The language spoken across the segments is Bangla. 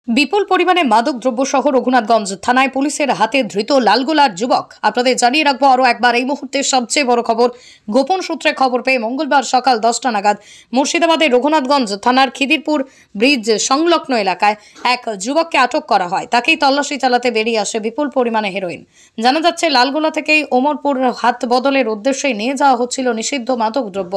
বিপুল পরিমাণে মাদক দ্রব্য সহ রঘুনাথগঞ্জ থানায় পুলিশের হাতে ধৃত লালগোলার যুবক। আপনাদের জানিয়ে রাখবো আরো একবার এই মুহূর্তের সবচেয়ে বড় খবর। গোপন সূত্রে খবর পেয়ে মঙ্গলবার সকাল 10টা নাগাদ মুর্শিদাবাদের রঘুনাথগঞ্জ থানার খিদিরপুর ব্রিজ সংলগ্ন এলাকায় এক যুবককে আটক করা হয়। তাকেই তল্লাশি চালাতে বেরিয়ে আসে বিপুল পরিমাণে হেরোইন। জানা যাচ্ছে লালগোলা থেকেই ওমরপুর হাত বদলের উদ্দেশ্যে নিয়ে যাওয়া হচ্ছিল নিষিদ্ধ মাদক দ্রব্য,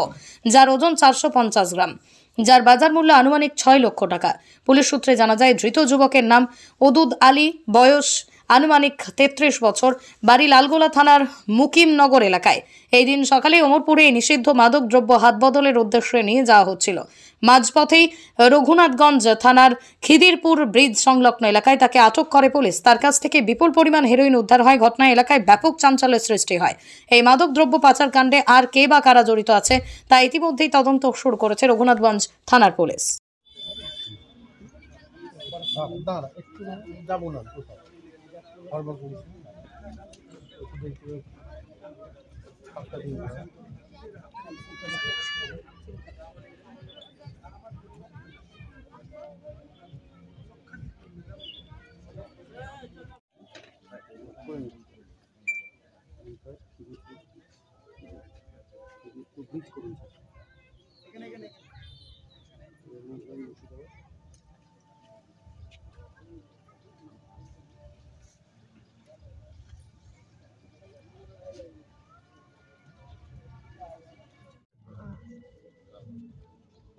যার ওজন 450 গ্রাম, যার বাজার মূল্য আনুমানিক 6 লক্ষ টাকা। পুলিশ সূত্রে জানা যায় ধৃত যুবকের নাম ওদুদ আলী, বয়স আনুমানিক 33 বছর, বাড়ি লালগোলা থানার মুকিমনগর এলাকায়। এই দিন সকালে ওমরপুরে নিষিদ্ধ মাদক দ্রব্য হাত বদলের উদ্দেশ্যে নিয়ে যাওয়া হচ্ছিল। মাঝপথেই রঘুনাথগঞ্জ থানার খিদিরপুর ব্রিজ সংলগ্ন এলাকায় তাকে আটক করে পুলিশ। তার কাছ থেকে বিপুল পরিমাণ হেরোইন উদ্ধার হয়। ঘটনায় এলাকায় ব্যাপক চাঞ্চল্যের সৃষ্টি হয়। এই মাদক দ্রব্য পাচার কাণ্ডে আর কে বা কারা জড়িত আছে তা ইতিমধ্যেই তদন্ত শুরু করেছে রঘুনাথগঞ্জ থানার পুলিশ।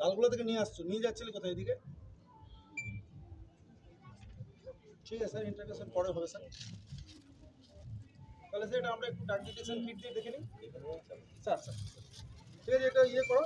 লালগোলা থেকে নিয়ে আসছো, নিয়ে যাচ্ছিলে কোথায়? এদিকে ঠিক আছে স্যার, ইন্টারভিউশন পরে হবে স্যার। তাহলে স্যার এটা আমরা একটু ডাক ডিটেকশন কিট দিয়ে দেখে নিই স্যার। স্যার ঠিক আছে, এটা ইয়ে করো।